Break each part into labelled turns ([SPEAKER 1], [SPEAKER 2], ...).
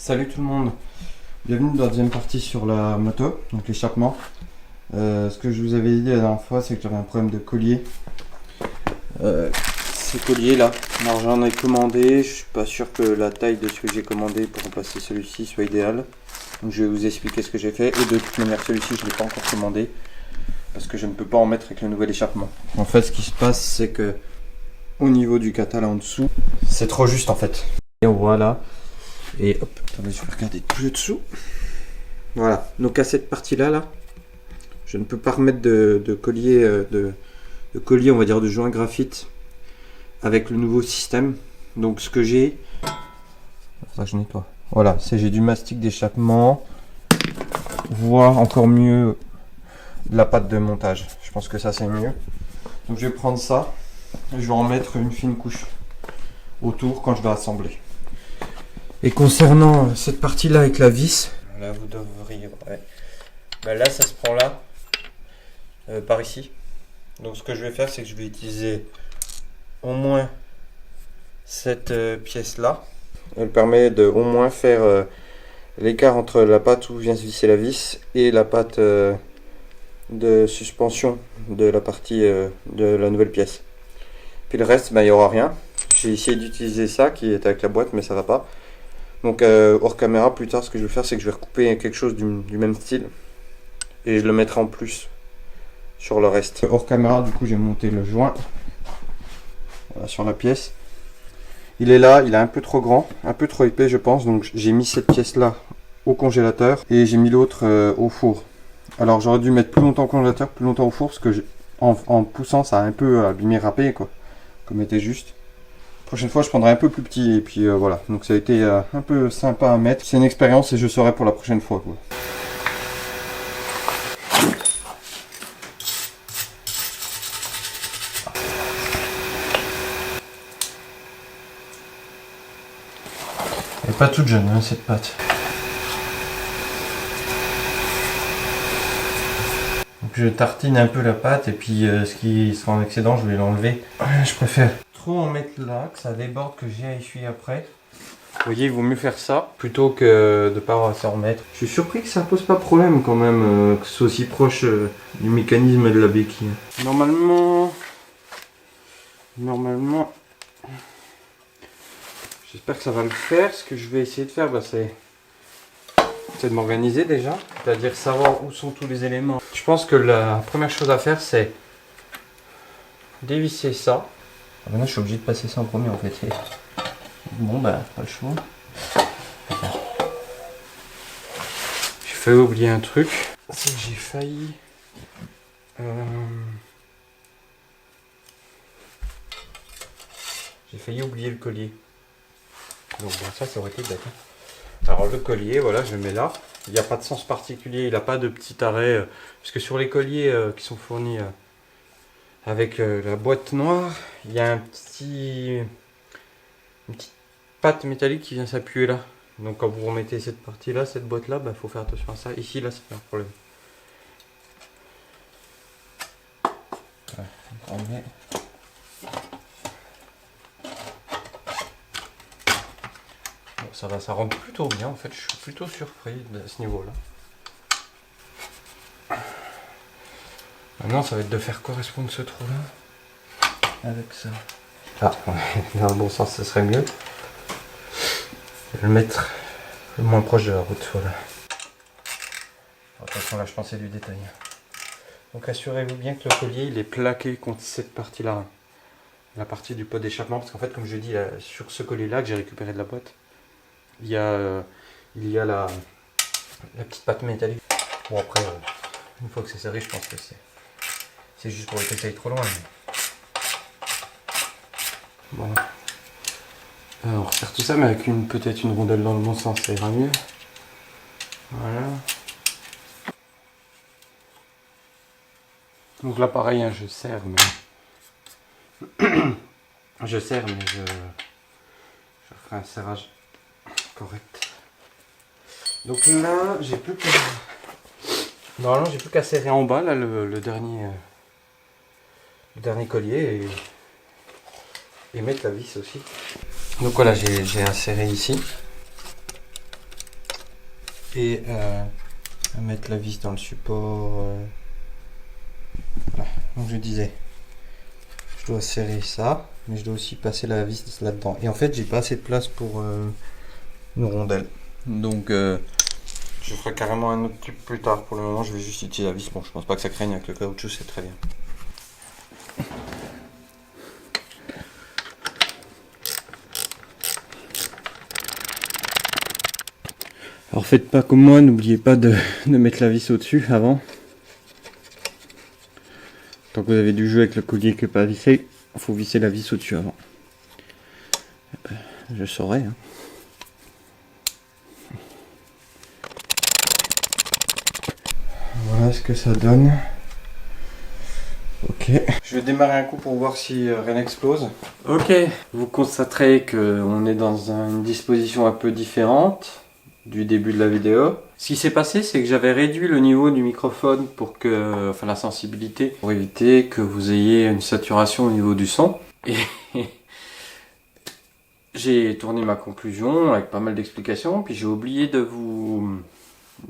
[SPEAKER 1] Salut tout le monde, bienvenue dans la deuxième partie sur la moto, donc l'échappement. Ce que je vous avais dit la dernière fois, c'est que j'avais un problème de collier. Ce collier là, alors j'en ai commandé, je suis pas sûr que la taille de ce que j'ai commandé pour remplacer celui-ci soit idéale. Donc je vais vous expliquer ce que j'ai fait, et de toute manière celui-ci je ne l'ai pas encore commandé, parce que je ne peux pas en mettre avec le nouvel échappement. En fait ce qui se passe c'est que au niveau du kata là en dessous, c'est trop juste en fait. Et voilà. Et hop, attendez, je vais regarder plus dessous. Voilà, donc à cette partie-là, là, je ne peux pas remettre de collier, de collier, on va dire, de joint graphite avec le nouveau système. Donc ce que j'ai, ça je nettoie. Voilà, c'est j'ai du mastic d'échappement, voire encore mieux la pâte de montage. Je pense que ça c'est mieux. Donc je vais prendre ça et je vais en mettre une fine couche autour quand je vais assembler. Et concernant cette partie-là avec la vis, là vous devriez, ouais. Ben là ça se prend là, par ici. Donc ce que je vais faire, c'est que je vais utiliser au moins cette pièce-là. Elle permet de au moins faire l'écart entre la patte où vient se visser la vis et la patte de suspension de la partie de la nouvelle pièce. Puis le reste, ben, il n'y aura rien. J'ai essayé d'utiliser ça qui est avec la boîte, mais ça va pas. Donc hors caméra, plus tard, ce que je vais faire, c'est que je vais recouper quelque chose du même style et je le mettrai en plus sur le reste. Hors caméra, du coup, j'ai monté le joint, voilà, sur la pièce. Il est là, il est un peu trop grand, un peu trop épais, je pense. Donc j'ai mis cette pièce-là au congélateur et j'ai mis l'autre au four. Alors j'aurais dû mettre plus longtemps au congélateur, plus longtemps au four, parce que en poussant, ça a un peu abîmé, râpé, quoi, comme était juste. Prochaine fois, je prendrai un peu plus petit et puis voilà. Donc ça a été un peu sympa à mettre. C'est une expérience et je saurai pour la prochaine fois, quoi. Elle est pas toute jeune, hein, cette pâte. Donc je tartine un peu la pâte et puis ce qui sera en excédent, je vais l'enlever. Je préfère trop en mettre là, que ça déborde, que j'ai à essuyer après. Vous voyez, il vaut mieux faire ça plutôt que de ne pas s'en remettre. Je suis surpris que ça pose pas problème quand même, que ce soit aussi proche du mécanisme de la béquille. Normalement, j'espère que ça va le faire. Ce que je vais essayer de faire, bah, c'est de m'organiser déjà, c'est-à-dire savoir où sont tous les éléments. Je pense que la première chose à faire, c'est dévisser ça. Ah, maintenant, je suis obligé de passer ça en premier en fait. Bon, bah, pas le choix. J'ai failli oublier un truc. C'est que j'ai failli. J'ai failli oublier le collier. Donc, bon, ça aurait été bête. Alors, le collier, voilà, je le mets là. Il n'y a pas de sens particulier, il n'a pas de petit arrêt. Parce que sur les colliers qui sont fournis avec la boîte noire, il y a une petite patte métallique qui vient s'appuyer là. Donc quand vous remettez cette partie là, cette boîte là, il faut faire attention à ça. Ici là, c'est pas un problème. Voilà, on met. Bon, ça va, ça rentre plutôt bien en fait. Je suis plutôt surpris de ce niveau là. Maintenant, ça va être de faire correspondre ce trou là avec ça. Ah, dans le bon sens, ce serait mieux. Je vais le mettre le moins proche de la route, voilà. Attention, là je pensais du détail. Donc assurez-vous bien que le collier il est plaqué contre cette partie là, la partie du pot d'échappement, parce qu'en fait comme je dis là, sur ce collier là que j'ai récupéré de la boîte, il y a la petite patte métallique. Bon après, une fois que c'est serré, je pense que c'est juste pour éviter que ça aille trop loin. Mais... Bon. On resserre tout ça, mais avec peut-être une rondelle dans le bon sens, ça ira mieux. Voilà. Donc là pareil, hein, je serre, mais je ferai un serrage correct. Donc là, j'ai plus qu'à normalement j'ai plus qu'à serrer en bas là le dernier collier et mettre la vis aussi. Donc voilà, j'ai inséré ici. et à mettre la vis dans le support. Voilà, donc je disais, je dois serrer ça, mais je dois aussi passer la vis là-dedans. Et en fait, j'ai pas assez de place pour une rondelle. Donc, je ferai carrément un autre tube plus tard. Pour le moment, je vais juste utiliser la vis. Bon, je pense pas que ça craigne avec le caoutchouc, c'est très bien. Alors faites pas comme moi, n'oubliez pas de mettre la vis au-dessus avant. Tant que vous avez du jeu avec le collier qui n'est pas vissé, il faut visser la vis au-dessus avant. Je saurai. Hein. Voilà ce que ça donne. Ok. Je vais démarrer un coup pour voir si rien n'explose. Ok. Vous constaterez qu'on est dans une disposition un peu différente du début de la vidéo. Ce qui s'est passé, c'est que j'avais réduit le niveau du microphone pour que, enfin la sensibilité, pour éviter que vous ayez une saturation au niveau du son. Et j'ai tourné ma conclusion avec pas mal d'explications, puis j'ai oublié de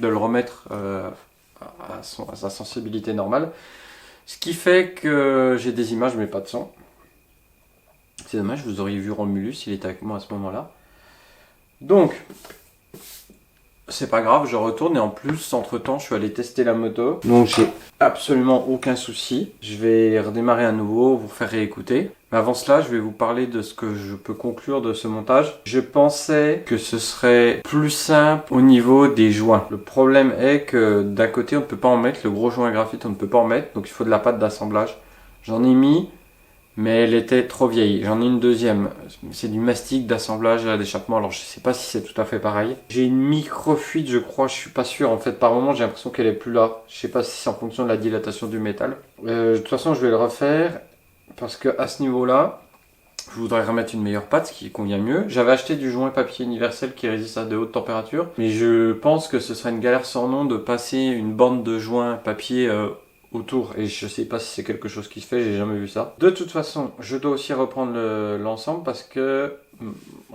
[SPEAKER 1] le remettre à sa sensibilité normale. Ce qui fait que j'ai des images mais pas de son. C'est dommage, vous auriez vu Romulus, il était avec moi à ce moment-là. Donc, c'est pas grave, je retourne et en plus, entre temps, je suis allé tester la moto. Donc j'ai absolument aucun souci. Je vais redémarrer à nouveau, vous faire réécouter. Mais avant cela, je vais vous parler de ce que je peux conclure de ce montage. Je pensais que ce serait plus simple au niveau des joints. Le problème est que d'un côté, on ne peut pas en mettre. Le gros joint graphite, on ne peut pas en mettre. Donc il faut de la pâte d'assemblage. J'en ai mis, mais elle était trop vieille. J'en ai une deuxième. C'est du mastic d'assemblage d'échappement. Alors je sais pas si c'est tout à fait pareil. J'ai une micro-fuite, je crois. Je suis pas sûr. En fait, par moment, j'ai l'impression qu'elle est plus là. Je sais pas si c'est en fonction de la dilatation du métal. De toute façon, je vais le refaire parce que à ce niveau-là, je voudrais remettre une meilleure pâte, ce qui convient mieux. J'avais acheté du joint papier universel qui résiste à de hautes températures, mais je pense que ce serait une galère sans nom de passer une bande de joint papier autour, et je sais pas si c'est quelque chose qui se fait, j'ai jamais vu ça. De toute façon, je dois aussi reprendre l'ensemble parce que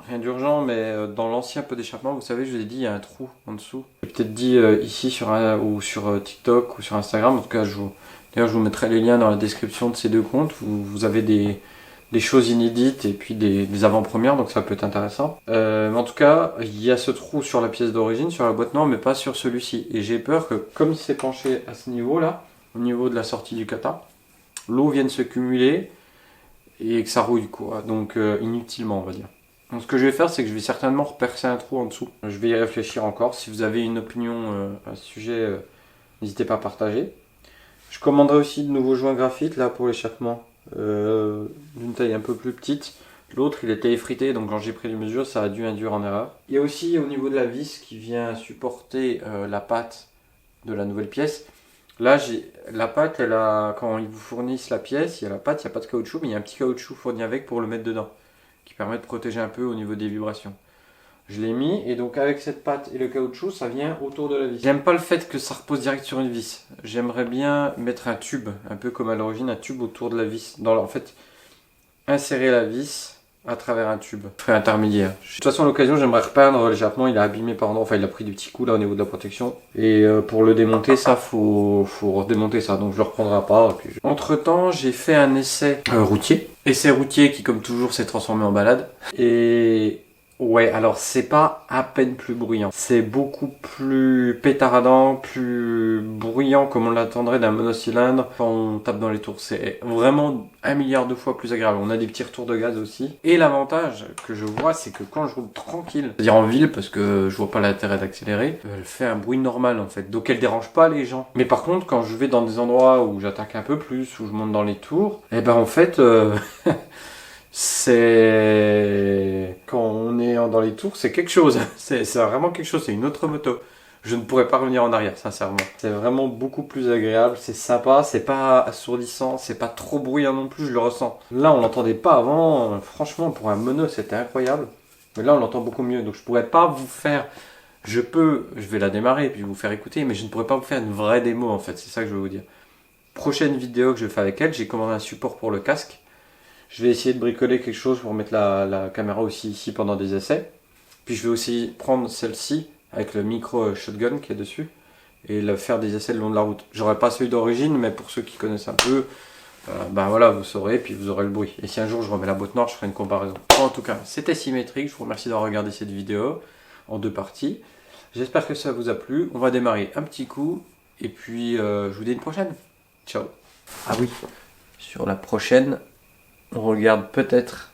[SPEAKER 1] rien d'urgent, mais dans l'ancien pot d'échappement, vous savez, je vous ai dit, il y a un trou en dessous. J'ai peut-être dit ici ou sur TikTok ou sur Instagram. En tout cas, d'ailleurs, je vous mettrai les liens dans la description de ces deux comptes. Vous avez des choses inédites et puis des avant-premières, donc ça peut être intéressant. Mais en tout cas, il y a ce trou sur la pièce d'origine, sur la boîte noire, mais pas sur celui-ci. Et j'ai peur que, comme il s'est penché à ce niveau-là, au niveau de la sortie du kata, l'eau vienne se cumuler et que ça rouille, quoi. Donc inutilement, on va dire. Donc ce que je vais faire, c'est que je vais certainement repercer un trou en dessous. Je vais y réfléchir encore. Si vous avez une opinion à ce sujet, n'hésitez pas à partager. Je commanderai aussi de nouveaux joints graphite là pour l'échappement, d'une taille un peu plus petite. L'autre, il était effrité, donc quand j'ai pris les mesures, ça a dû induire en erreur. Il y a aussi au niveau de la vis qui vient supporter la pâte de la nouvelle pièce. Là, la pâte, quand ils vous fournissent la pièce, il y a la pâte, il n'y a pas de caoutchouc, mais il y a un petit caoutchouc fourni avec pour le mettre dedans, qui permet de protéger un peu au niveau des vibrations. Je l'ai mis, et donc avec cette pâte et le caoutchouc, ça vient autour de la vis. J'aime pas le fait que ça repose direct sur une vis. J'aimerais bien mettre un tube, un peu comme à l'origine, un tube autour de la vis. En fait, insérer la vis à travers un tube. Fait intermédiaire. De toute façon, à l'occasion, j'aimerais repeindre l'échappement. Il est abîmé par endroits. Enfin, il a pris du petit coup là au niveau de la protection. Et pour le démonter, ça, faut redémonter ça. Donc, je le reprendrai à part. Entre temps, j'ai fait un essai routier. Essai routier qui, comme toujours, s'est transformé en balade. Et ouais, alors c'est pas à peine plus bruyant. C'est beaucoup plus pétaradant, plus bruyant comme on l'attendrait d'un monocylindre quand on tape dans les tours. C'est vraiment 1 milliard de fois plus agréable. On a des petits retours de gaz aussi. Et l'avantage que je vois, c'est que quand je roule tranquille, c'est-à-dire en ville, parce que je vois pas l'intérêt d'accélérer, elle fait un bruit normal en fait. Donc elle dérange pas les gens. Mais par contre, quand je vais dans des endroits où j'attaque un peu plus, où je monte dans les tours, et ben en fait... c'est quand on est dans les tours, c'est quelque chose. C'est vraiment quelque chose. C'est une autre moto. Je ne pourrais pas revenir en arrière, sincèrement. C'est vraiment beaucoup plus agréable. C'est sympa. C'est pas assourdissant. C'est pas trop bruyant non plus. Je le ressens. Là, on l'entendait pas avant. Franchement, pour un mono, c'était incroyable. Mais là, on l'entend beaucoup mieux. Donc, je pourrais pas vous faire. Je vais la démarrer et puis vous faire écouter, mais je ne pourrais pas vous faire une vraie démo en fait. C'est ça que je veux vous dire. Prochaine vidéo que je fais avec elle, j'ai commandé un support pour le casque. Je vais essayer de bricoler quelque chose pour mettre la caméra aussi ici pendant des essais. Puis je vais aussi prendre celle-ci avec le micro shotgun qui est dessus et faire des essais le long de la route. J'aurais pas celui d'origine, mais pour ceux qui connaissent un peu, ben voilà, vous saurez, puis vous aurez le bruit. Et si un jour je remets la boîte noire, je ferai une comparaison. En tout cas, c'était symétrique. Je vous remercie d'avoir regardé cette vidéo en 2 parties. J'espère que ça vous a plu. On va démarrer un petit coup et puis je vous dis à une prochaine. Ciao. Ah oui, sur la prochaine, on regarde peut-être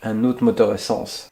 [SPEAKER 1] un autre moteur essence.